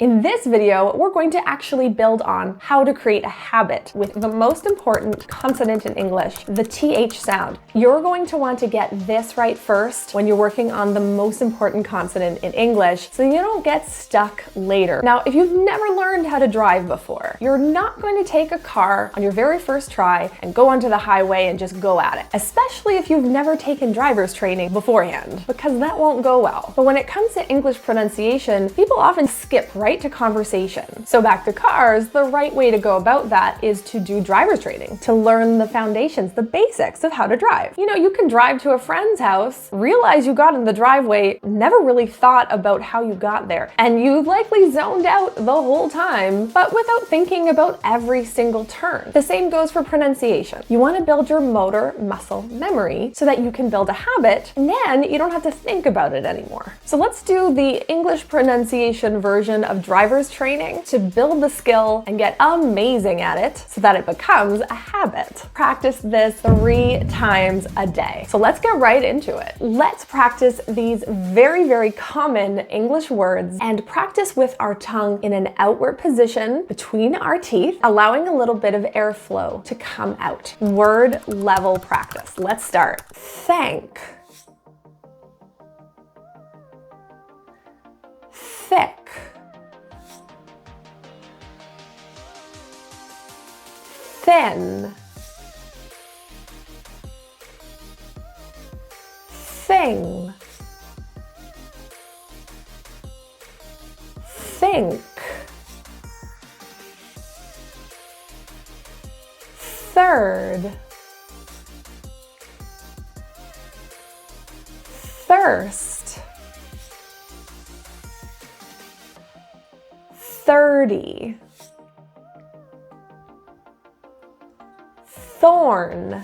In this video, we're going to actually build on how to create a habit with the most important consonant in English, the TH sound. You're going to want to get this right first when you're working on the most important consonant in English so you don't get stuck later. Now, if you've never learned how to drive before, you're not going to take a car on your very first try and go onto the highway and just go at it, especially if you've never taken driver's training beforehand, because that won't go well. But when it comes to English pronunciation, people often skip right to conversation. So back to cars, the right way to go about that is to do driver's training, to learn the foundations, the basics of how to drive. You know, you can drive to a friend's house, realize you got in the driveway, never really thought about how you got there, and you likely zoned out the whole time, but without thinking about every single turn. The same goes for pronunciation. You want to build your motor muscle memory so that you can build a habit, and then you don't have to think about it anymore. So let's do the English pronunciation version of driver's training to build the skill and get amazing at it so that it becomes a habit. Practice this 3 times a day. So let's get right into it. Let's practice these very, very common English words and practice with our tongue in an outward position between our teeth, allowing a little bit of airflow to come out. Word level practice. Let's start. Thank. Thick. Thin. Thing. Think. Third. Thirst. 30. Thorn.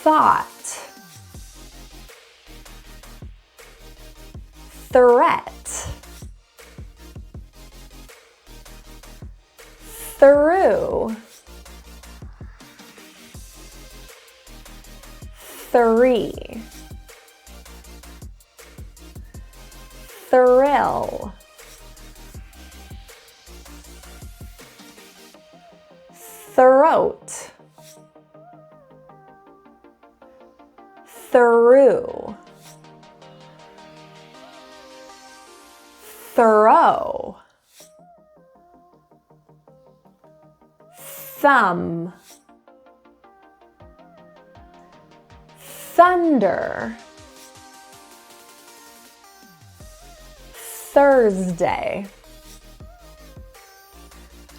Thought. Threat. Through. 3. Thrill. Throat. Through. Throw. Thumb. Thunder. Thursday.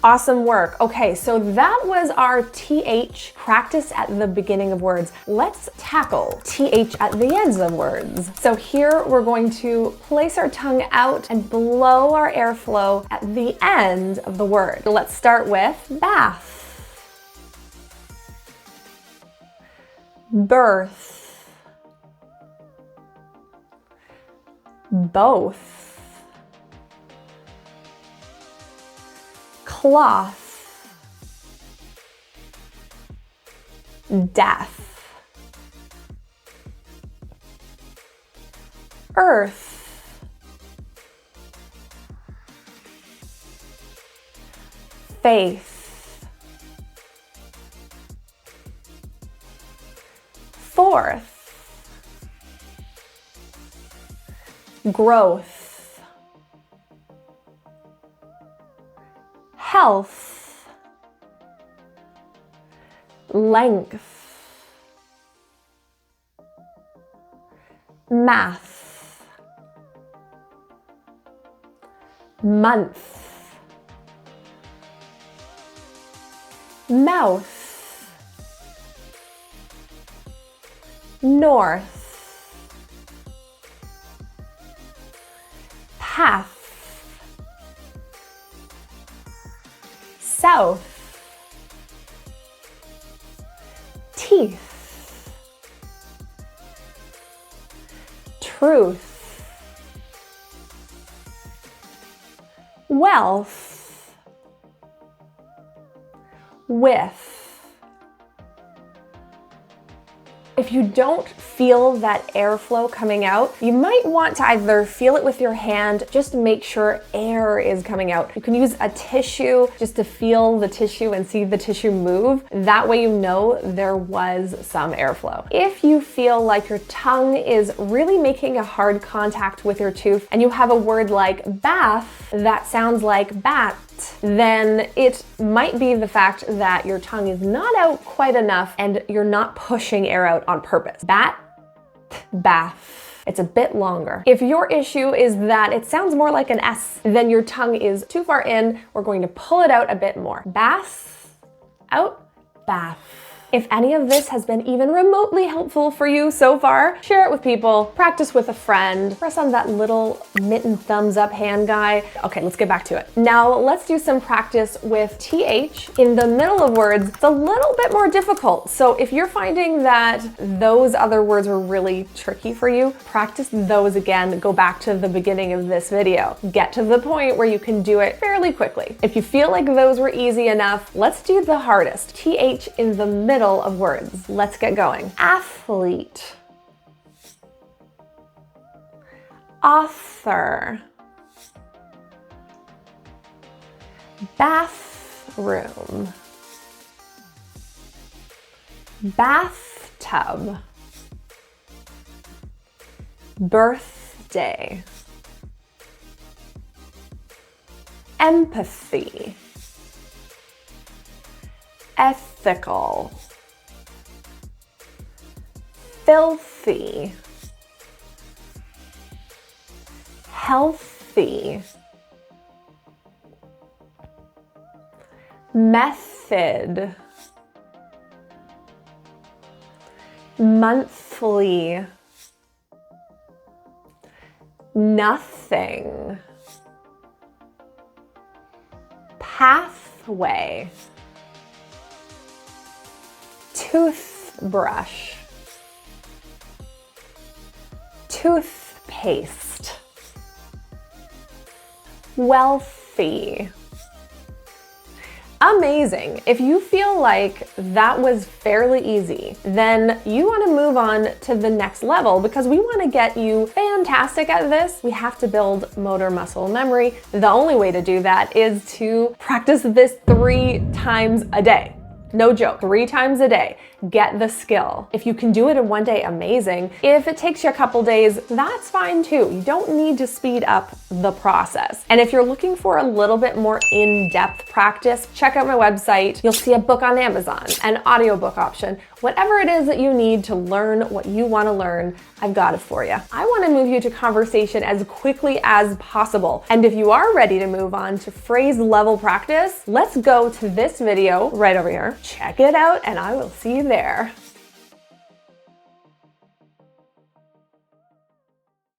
Awesome work. Okay, so that was our TH practice at the beginning of words. Let's tackle TH at the ends of words. So here we're going to place our tongue out and blow our airflow at the end of the word. Let's start with bath. Birth. Both. Cloth. Death. Earth. Faith. Fourth. Growth. Health. Length. Math. Month. Mouth. North. Path. South. Teeth. Truth. Wealth. With. If you don't feel that airflow coming out, you might want to either feel it with your hand just to make sure air is coming out. You can use a tissue just to feel the tissue and see the tissue move. That way you know there was some airflow. If you feel like your tongue is really making a hard contact with your tooth and you have a word like bath that sounds like bat, then it might be the fact that your tongue is not out quite enough and you're not pushing air out on purpose. Bat, bath. It's a bit longer. If your issue is that it sounds more like an S, then your tongue is too far in. We're going to pull it out a bit more. Bath, out, bath. If any of this has been even remotely helpful for you so far, share it with people, practice with a friend, press on that little mitten thumbs up hand guy. Okay, let's get back to it. Now let's do some practice with TH in the middle of words. It's a little bit more difficult. So if you're finding that those other words were really tricky for you, practice those again. Go back to the beginning of this video. Get to the point where you can do it fairly quickly. If you feel like those were easy enough, let's do the hardest. TH in the middle of words. Let's get going. Athlete, author, bathroom, bathtub, birthday, empathy, ethical, filthy, healthy, method, monthly, nothing, pathway, toothbrush, toothpaste, wealthy. Amazing. If you feel like that was fairly easy, then you want to move on to the next level because we want to get you fantastic at this. We have to build motor muscle memory. The only way to do that is to practice this 3 times a day. No joke, 3 times a day. Get the skill. If you can do it in 1 day, amazing. If it takes you a couple days, that's fine too. You don't need to speed up the process. And if you're looking for a little bit more in-depth practice, check out my website. You'll see a book on Amazon, an audiobook option. Whatever it is that you need to learn what you want to learn, I've got it for you. I want to move you to conversation as quickly as possible. And if you are ready to move on to phrase level practice, let's go to this video right over here. Check it out and I will see you there.